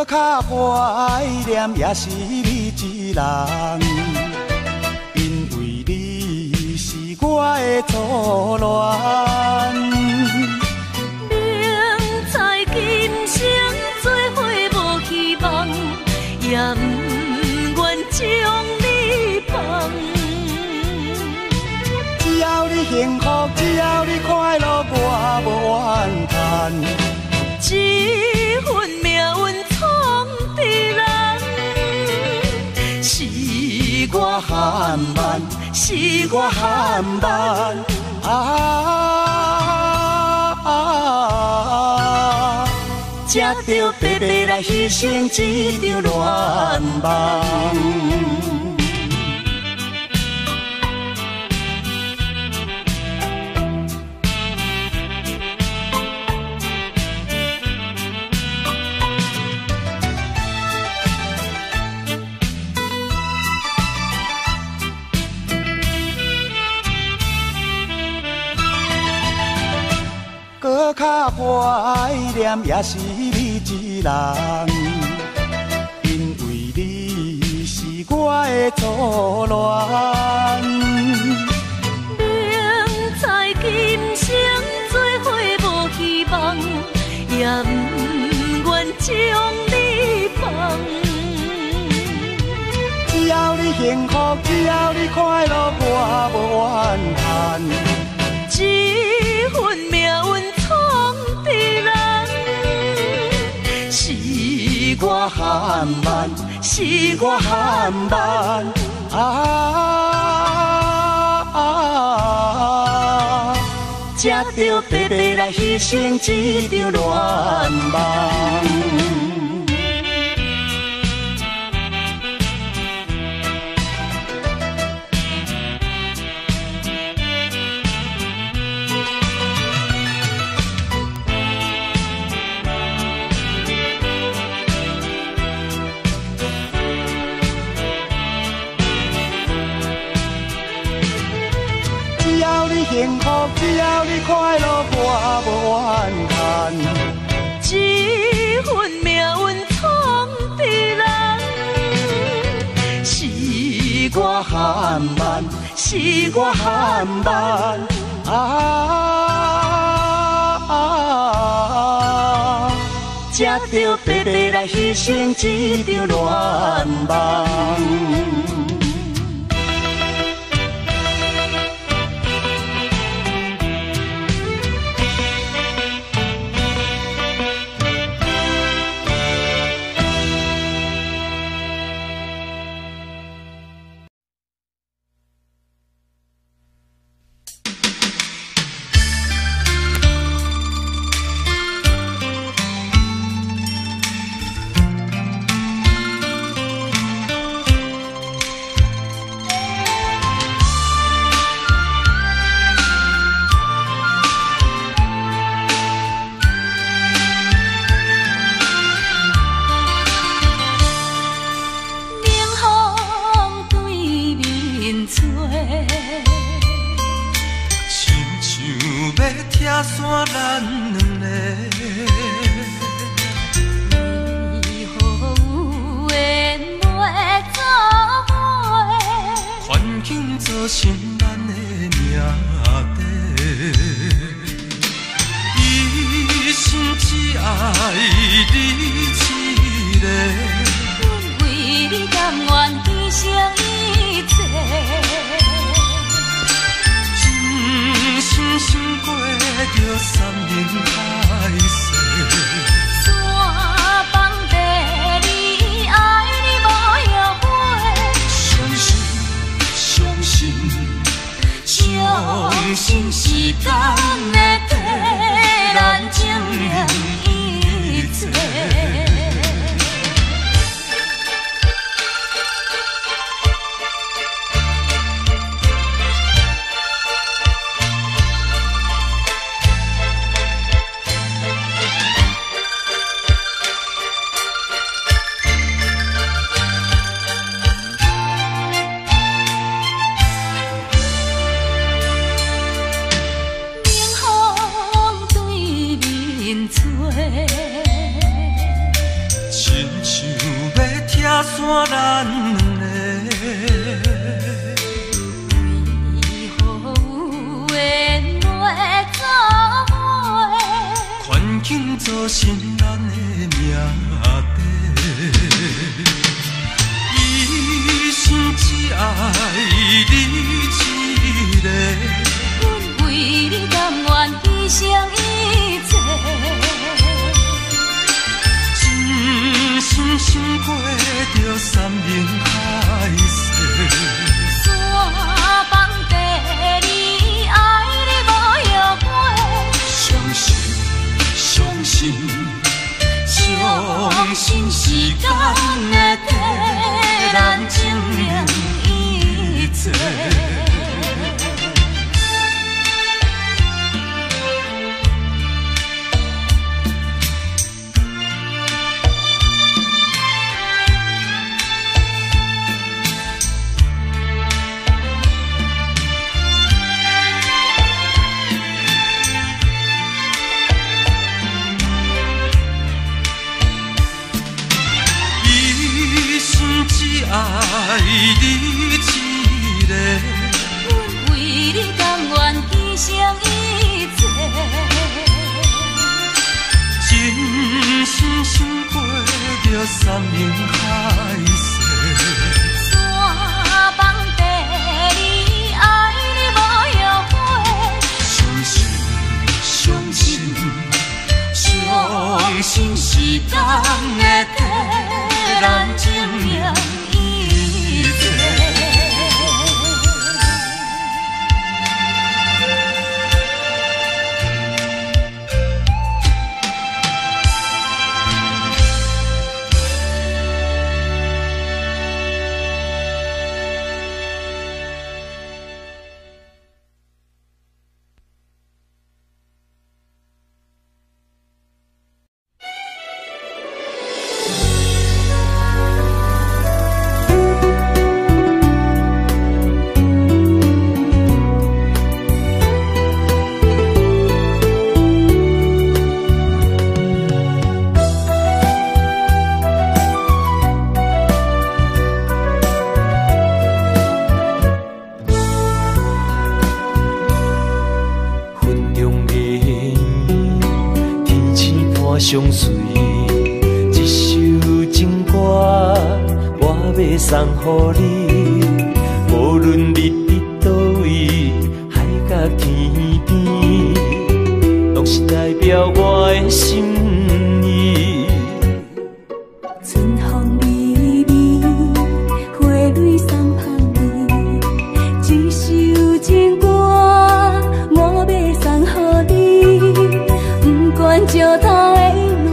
较怀念也是你一人，因为你是我的初恋。明知今生做伙无希望，也不愿将你放。只要你幸福，只要你快乐，我无怨叹。这份命运闯的人，是我含慢，是我含慢。才着白白来牺牲一场恋梦。搁较怀念也是你一人，因为你是我的初恋。明知今生做伙无希望，也不愿将你放。只要你幸福，只要你快乐，我无怨叹。这份命运闯的人，是我含慢，是我含慢。才着白白来牺牲一场恋梦。幸福，只要你快乐，我无怨叹。这份命运闯的人，是我含慢，是我含慢。才着白白来牺牲一场恋梦。亲像要拆散咱两个，为何有缘来作伙？环境造成咱的命地。一生只爱你一个，阮为你甘愿牺牲一切。真心想过着山盟海誓，山崩地离，爱你无后悔。相信，相信，相信时间会替咱证明一切。爱你一个，阮为你甘愿牺牲一切。真心想过着山盟海誓，山崩地离，爱你无后悔。相信，相信，相信时间会替咱证明。相随一首情歌，我要送予你。无论你伫倒位，海角天边，拢是代表我的心意。春风微微，花蕊送香味，一首情歌，我要送予你。不管石头的路，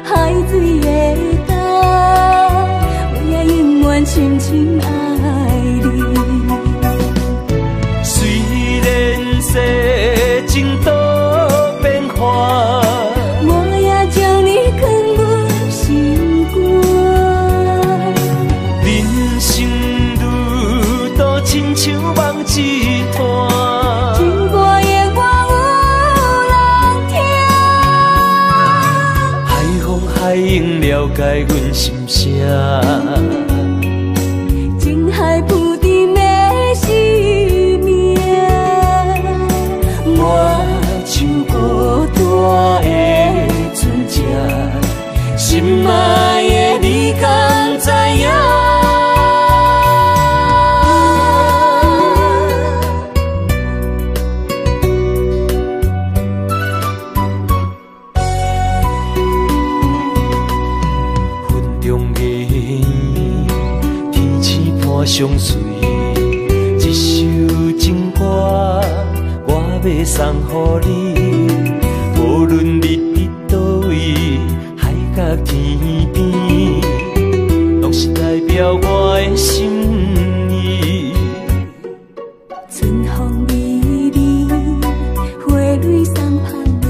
海水的干，我也永远深深爱你。虽然世情多变化，我也将你藏入心肝。人生路途亲像梦一段，情歌永远有人听。海风海涌了解阮心声，情海浮沉的生命，我像孤单的船只，心爱的你敢知影？云中的天星伴相随，一首情歌，我要送予你。无论你伫倒位，海角天边，拢是代表我的心意。春风微微，花蕊送香味，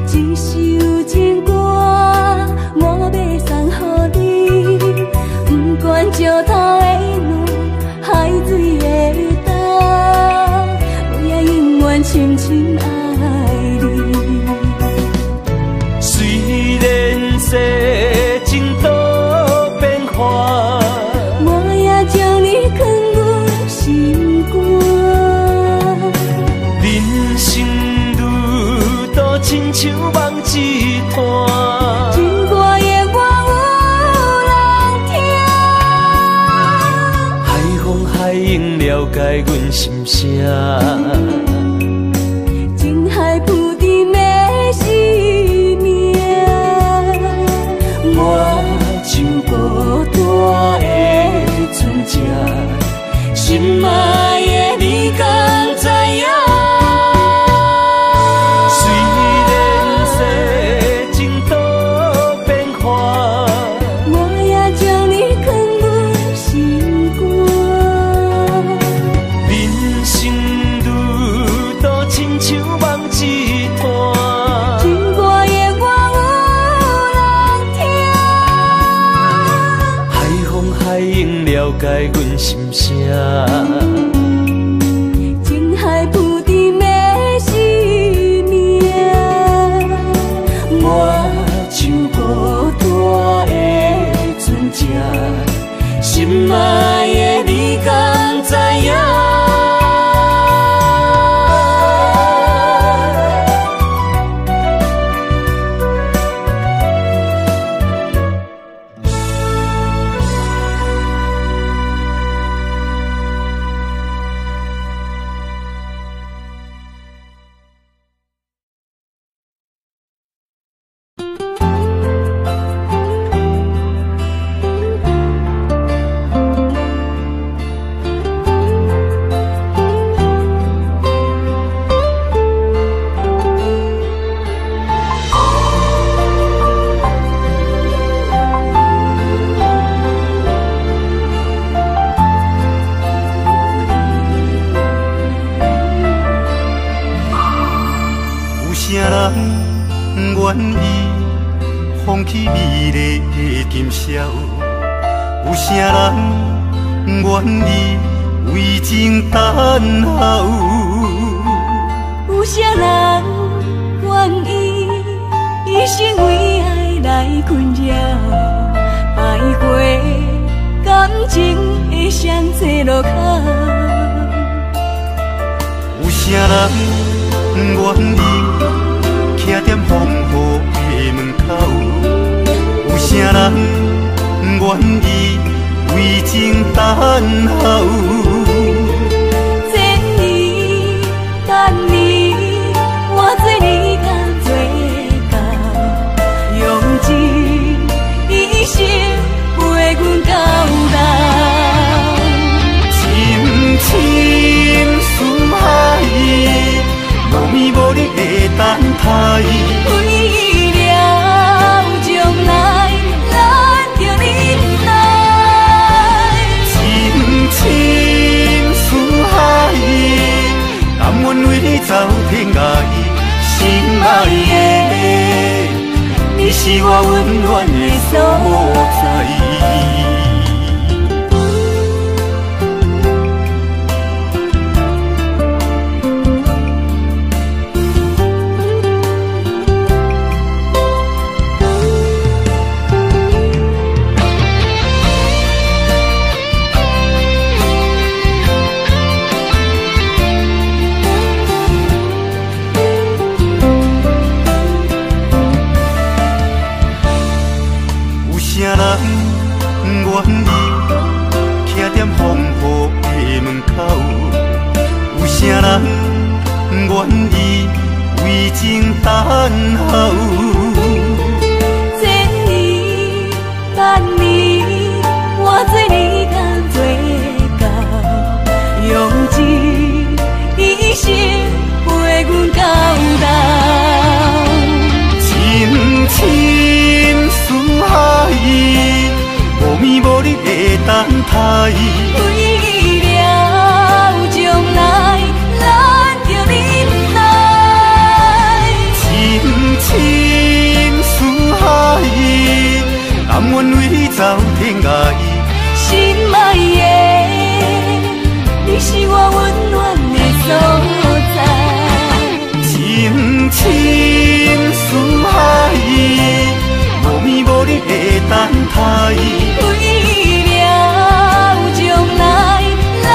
一首情歌，我要送予你。不管石头的路，海水的干，我也永远深深爱你。虽然世解阮心声。情海浮沉的生命，我像孤单的船只，心爱的你敢知影？虽然世情多变化，我也将你藏入心肝。人生路途亲像梦一段，情歌永远有人听。海风海涌了解阮心声。情海浮沉的生命，我像孤单的船只，心爱的你敢知影？愿意放弃美丽的今宵，有啥人愿意为情等候？有啥人愿意一生为爱来困扰？爱过感情的双齐路口，有啥人愿意徛在风雨的门口？有啥人愿意为情等候？千年等你，我做你敢做到，用一生陪阮到老。深深思海，无眠无日的等待。为了将来，咱着忍耐。深深思海，甘愿为你走天涯。心爱的，你是我温暖的所在。有啥人愿意为情等候？千年等你，我做你敢做到，用一生陪阮到老。深深思海，无眠无日的等待。为了将来，咱着忍耐。深深思海，甘愿为你走天涯。心爱的，你是我温暖的所在。深深思海，无眠无日的等待。为了将来，咱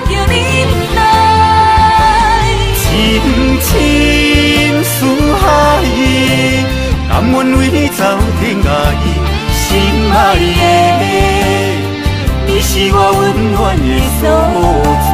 着忍耐。深深思海，甘愿为你走天涯。心爱的，你是我温暖的所在。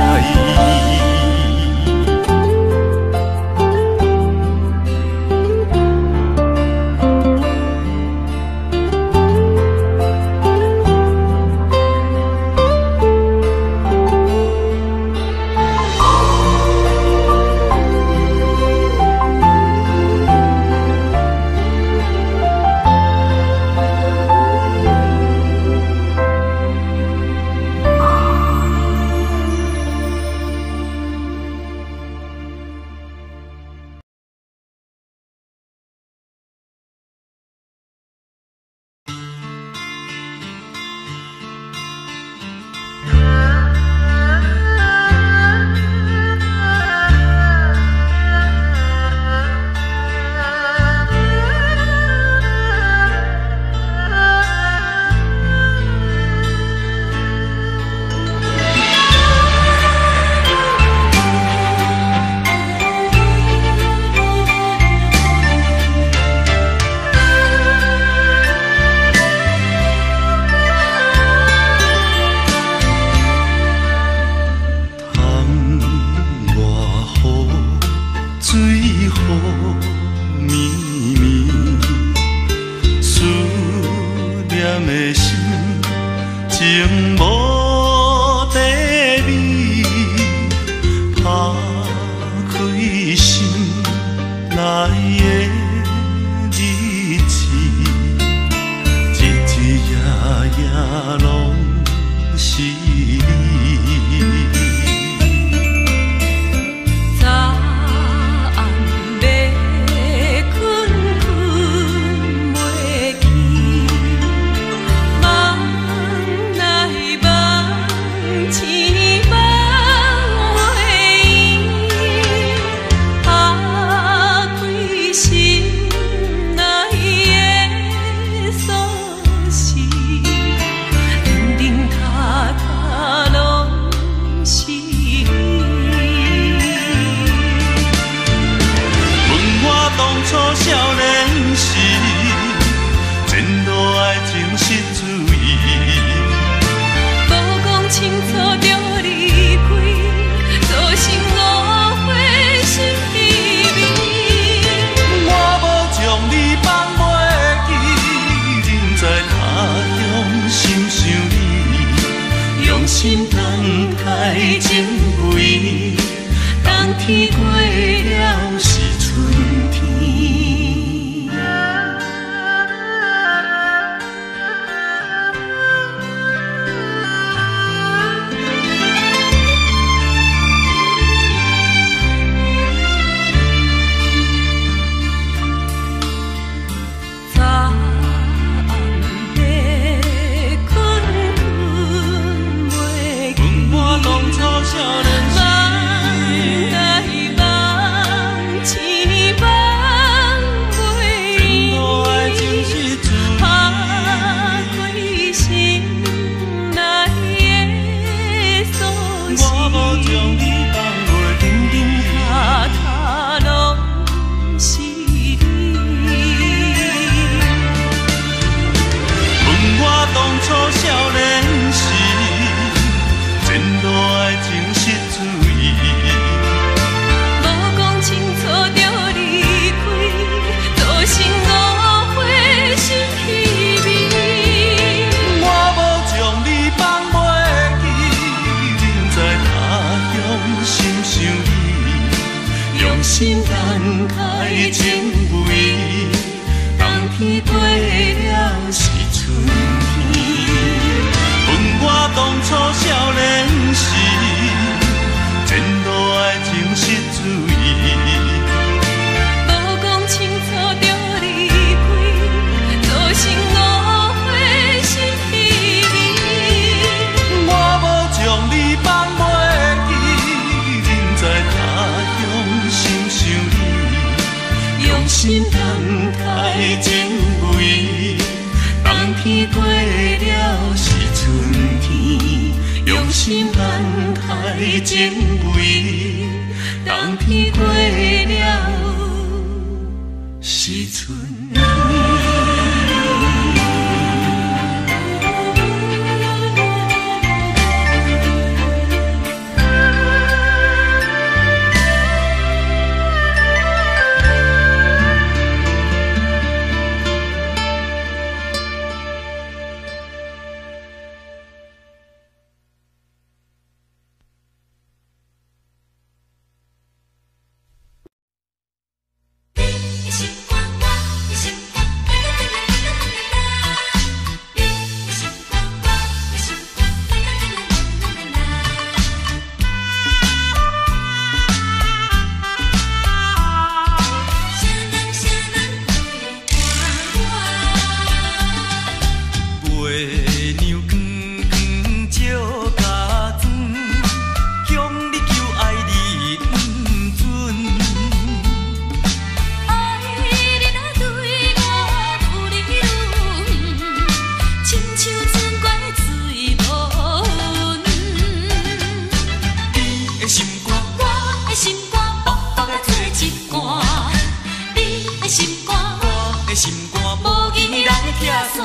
徛山，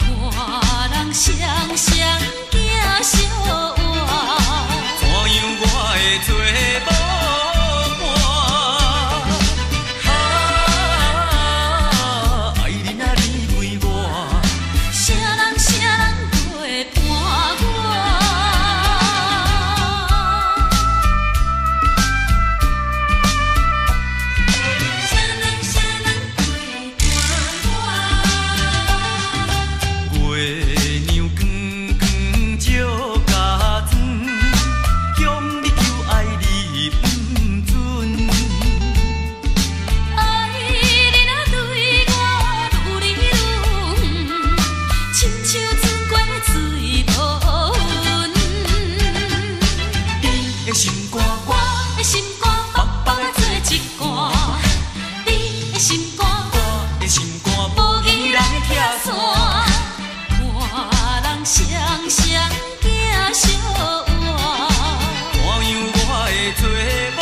看人双双行小活，怎样我会做无伴？爱你啊你为我，啥人会伴我？啥人会伴我？月娘光光照家庄，向你求爱你不准。爱你若对我愈来愈远，亲像船过水无痕。你的心肝，我的心肝，白白啊做一罐。你的心肝，我的心肝，无义人徛山，看人双双行小活。怎样我会做无伴？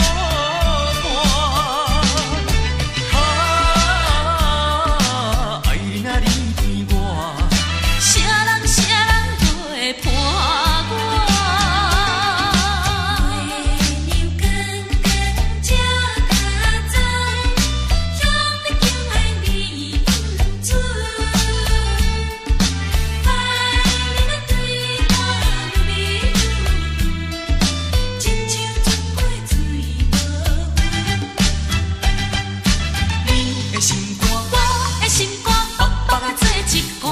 爱你啊你对我，啥人会伴我？月娘光光照家中，向你求爱你不准。爱你若对我愈来愈远，亲像船过水无痕。你的心肝，我的心肝，白白啊做一罐。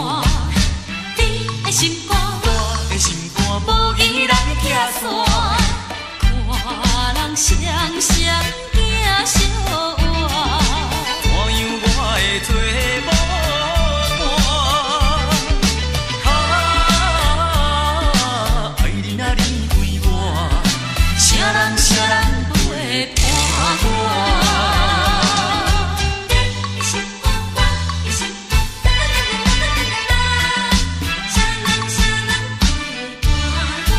你的心肝，我的心肝，无义人徛山，看人双双行小活。怎样我会做无伴？爱你啊你对我，啥人会伴我？你的心肝，我的心肝，啥人会伴我？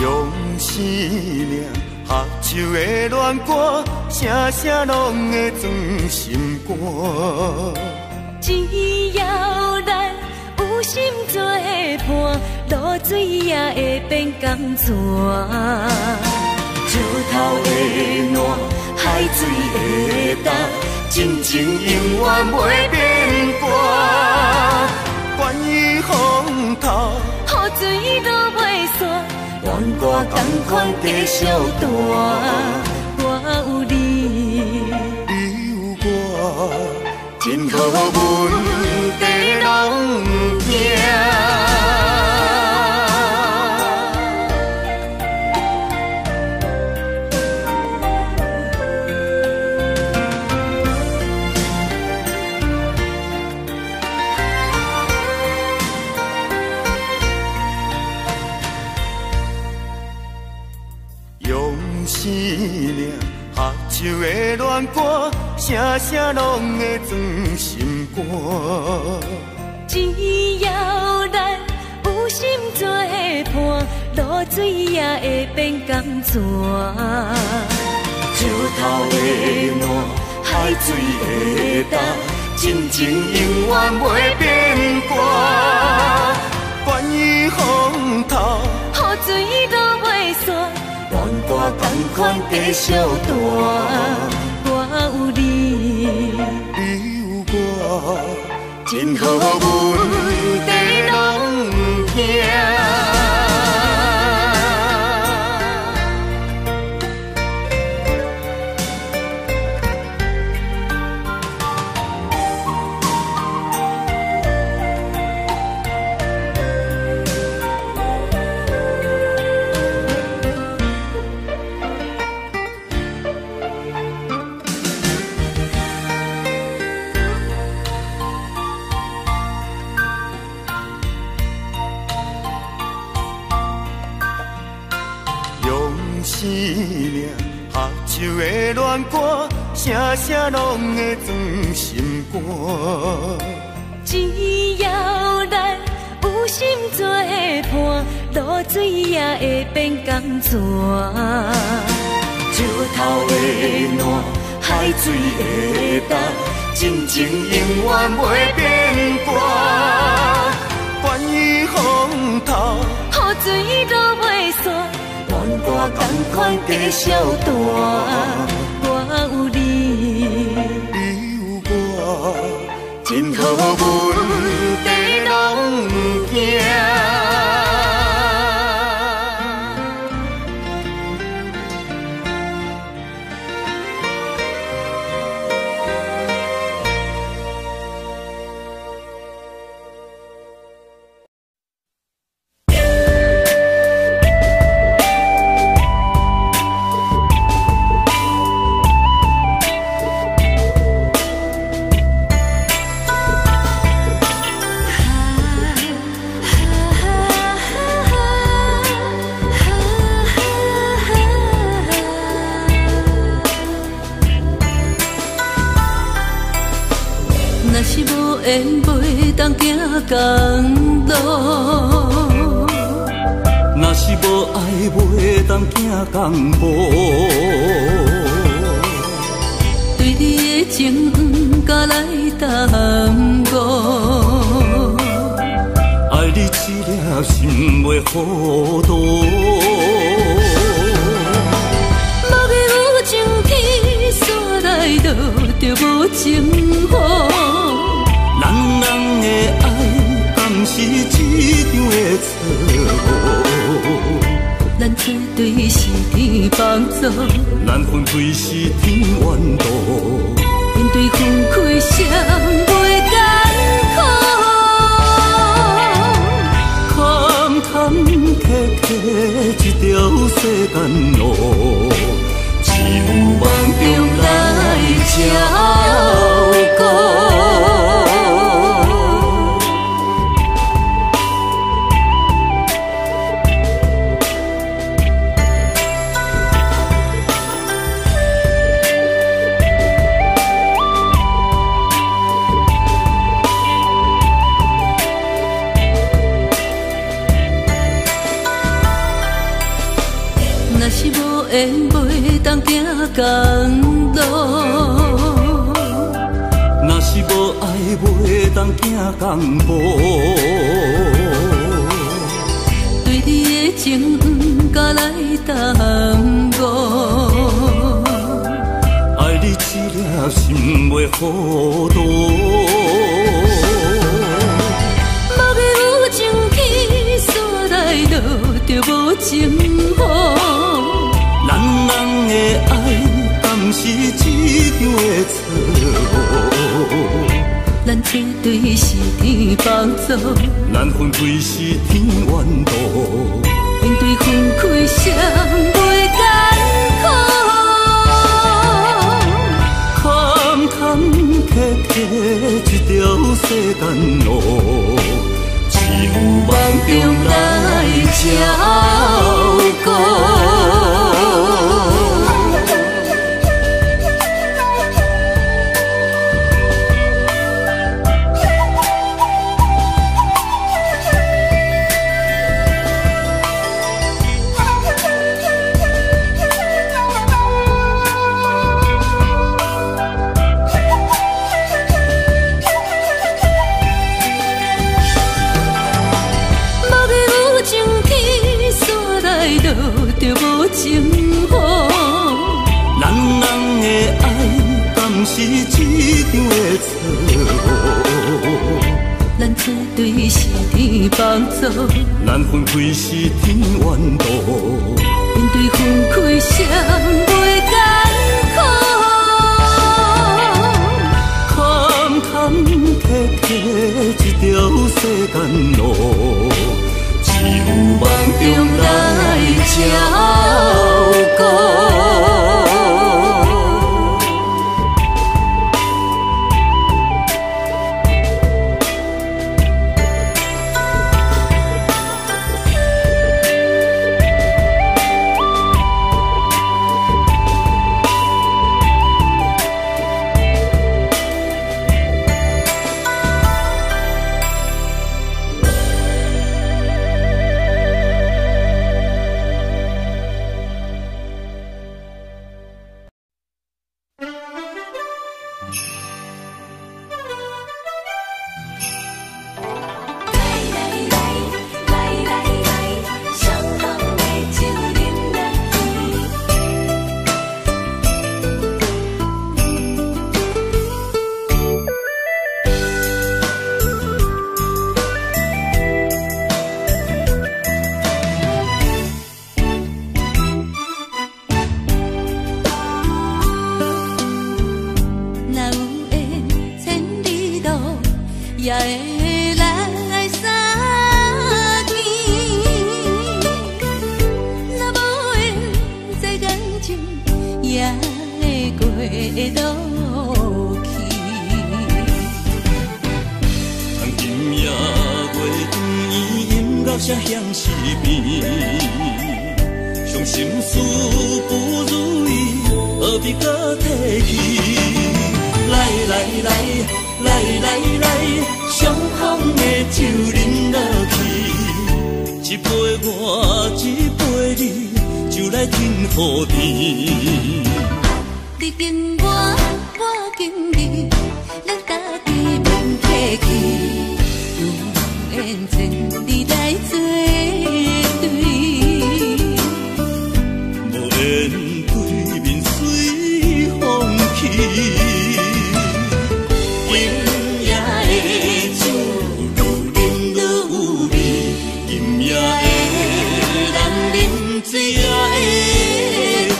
用生命合唱的恋歌，声声拢会装心肝。只要咱有心作伴，露水也会变甘泉。石头的暖，海水的干，真情永远袂变卦。关于风头，雨水都袂散，愿歌同款继续弹。我有你，你有我，真好阮地拢行。用生命合唱的恋歌，声声拢会装心肝。只要咱有心作伴，露水也会变甘泉。石头的暖，海水的干，真情永远袂变卦。关于风头，雨水都袂散，愿歌同款继续弹。我有你，你有我，真好阮地拢行。生命，合唱的恋歌，声声拢会装心肝。只要咱有心做伴，露水也会变甘泉。石头的烂，海水的干，真情永远袂变卦。关于风头，雨水落袂散，恋歌同款继续弹。我有你，你有我，真好阮地拢不惊。缘袂当行公路，若是无爱袂当行公步。对你的情敢来耽误，爱你一粒心袂糊涂。目的有情天煞来到，就无情乎。人的爱，敢是一场的错误？咱作对是天帮助，咱分开是天缘路。面对分开谁袂艰苦？坎坎坷坷一条世间路，只有梦中来照顾。缘袂当行公路，若是无爱袂当行公步。对你的情敢来耽误，爱你一粒心袂糊涂。目的有情天煞来到，就无情乎。人的爱，敢是一场的错误？咱作对是天帮助，咱分开是天缘路。面对分开谁袂艰苦？坎坎坷坷一条世间路，只有梦中来照顾。就无情乎，人的爱，敢是一场的错误？咱作对是天帮助，咱分开是天缘路。面对分开谁袂艰苦？坎坎坷坷一条世间路，只有梦中来照顾。写向是变，伤心事不如意，何必搁提起？来来来来来来，相逢的酒饮落去，一杯我，一杯你，就来甜乎甜。你敬我，我敬你，咱家己免客气。有缘千里来作对，无缘对面随风去。今夜的酒愈饮愈有味，今夜的人饮醉也会甜。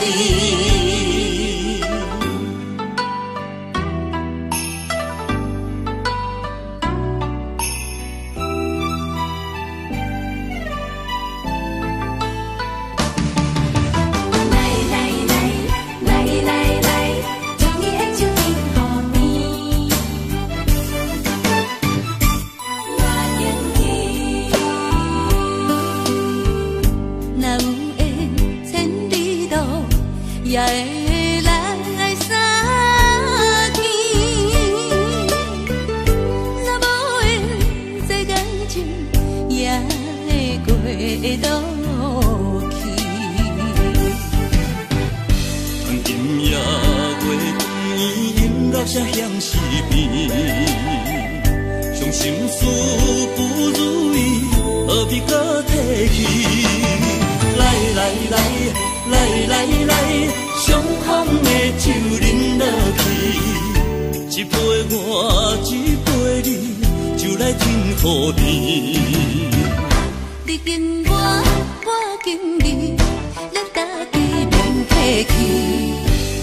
也会来相见，若无缘，这感情也会过落去。今夜月甜，音乐声响是变，伤心事不如意，何必搁提起？来来来来来来，相逢的酒饮落去，一杯我，一杯你，就来甜乎甜。你敬我，我敬你，咱家己免客气。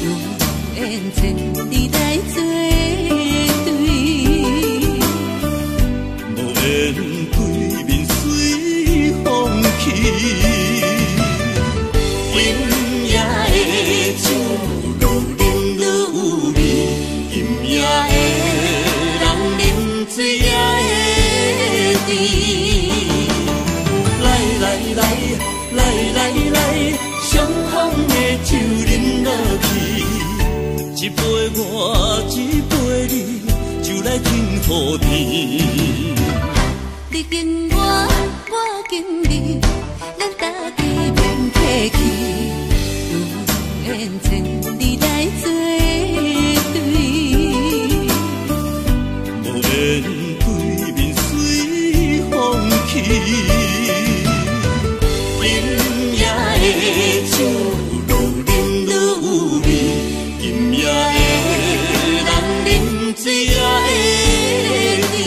有缘千里来作对，无缘对面随风去。今夜的酒愈饮愈有味，今夜的人饮醉也会甜。来来来来来来，相逢的酒饮落去，一杯我，一杯你，就来甜乎甜。你敬我，我敬你，咱家己免客气。有缘千里来作对，无缘对面随风去。今夜的酒愈饮愈有味，今夜的人饮醉也会甜。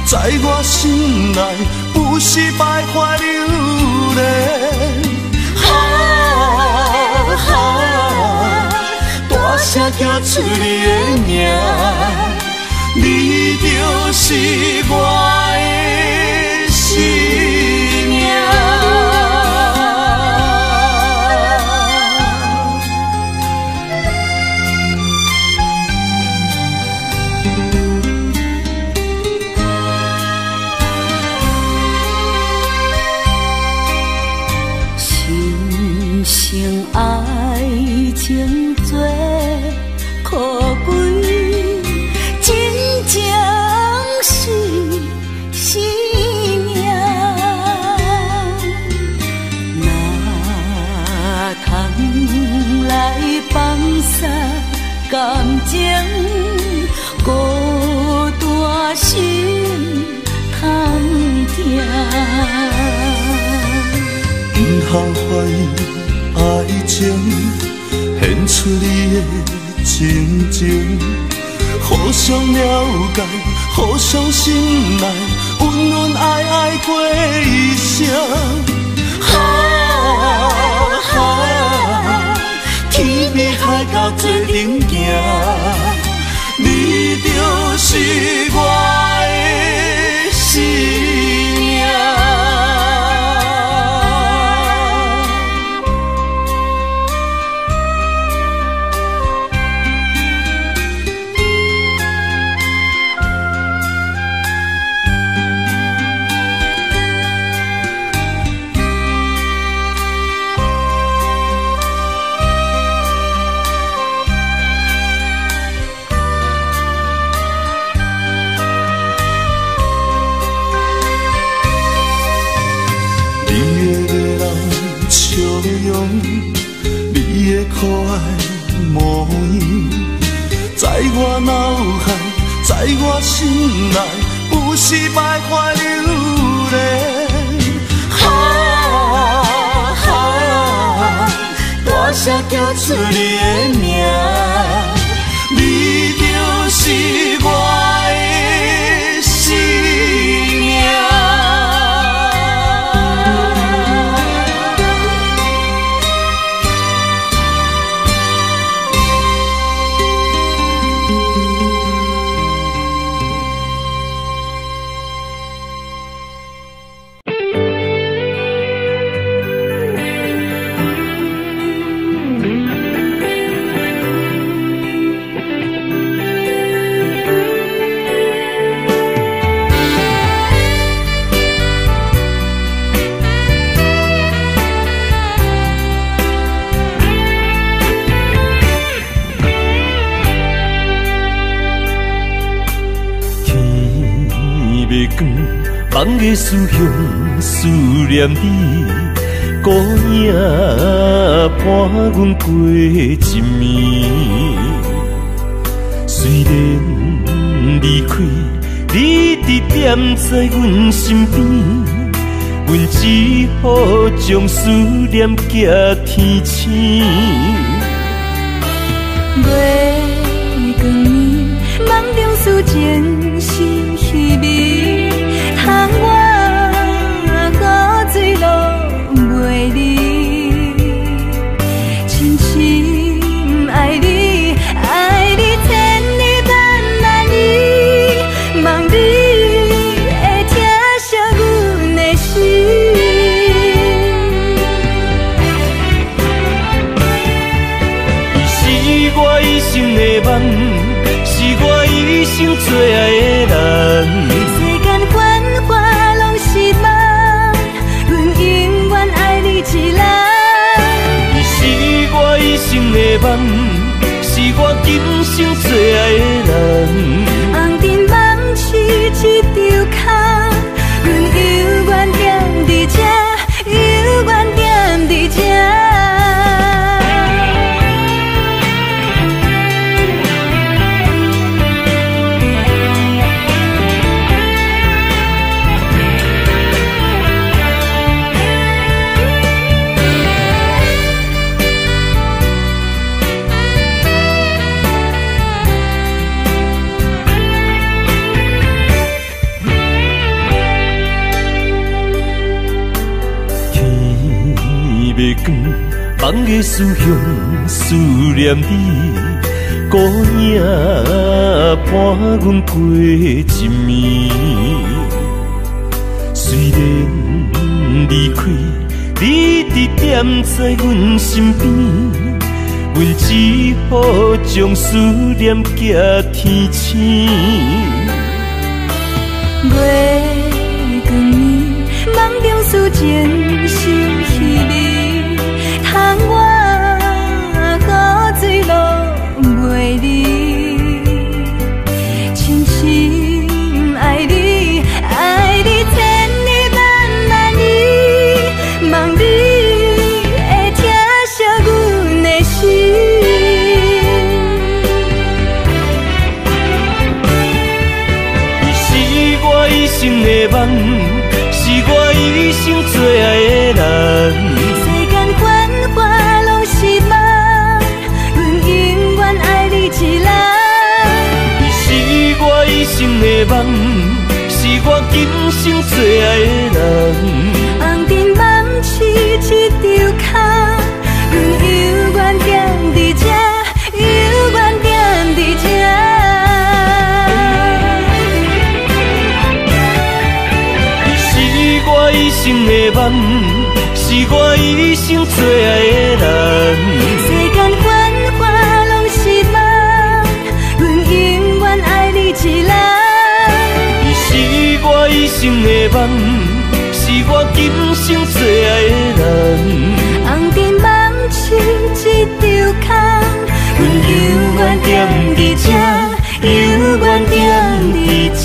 在我心内，不是徘徊流连。声叫出你的名，你就是我的生命。心生爱情做可贵，真正是生命。哪通来放下感情，孤单心通疼。不后悔爱情，献出你的真情，互相了解，互相信赖，温温爱爱过一生。天边海角做阵行，你就是我的生命。你的可爱模样，在我脑海，在我心内，不时徘徊流连。大声叫出你的名，你就是我的生命。梦的思乡，思念你，孤影伴阮过一暝。虽然离开，你伫踮在阮身边，阮只好将思念寄天星。月光暝，梦中思前是虚美。窗外雨水落袂离，深深爱你，爱你千里万里，望你会疼惜阮的心。伊是我一生的梦，是我一生最爱的人。梦是我今生最爱的人，红尘梦是一场空，阮犹原踮伫这，犹原踮伫这。梦的思乡，思念你，孤影伴阮过一暝，虽然离开，你伫踮在阮身边，阮只好将思念寄天星。月光暝，梦中思前心稀微，窗外雨水落袂离，深深爱你，爱你千里万万里，望你会疼惜阮的心。一生的梦，是我一生最爱的人。世间繁华拢是梦，阮永远爱你一人。你是我一生的梦，是我今生最爱的人。红尘梦痴一场空，阮犹原踮伫这，犹原踮伫这。一生的梦，是我一生最爱的人。世间繁华拢是梦，阮永远爱你一人。你是我一生的梦，是我今生最爱的人。红尘梦痴一场空，阮永远踮伫这，永远踮伫这。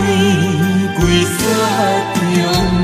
归沙中红。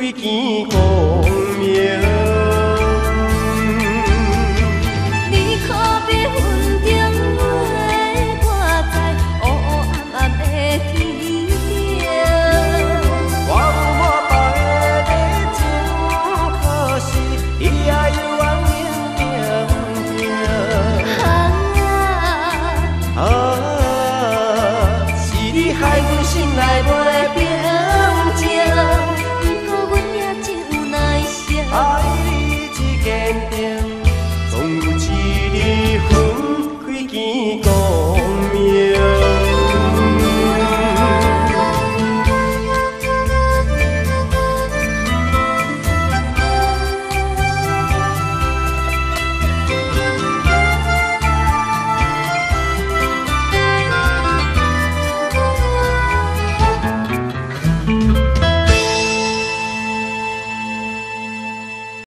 几件故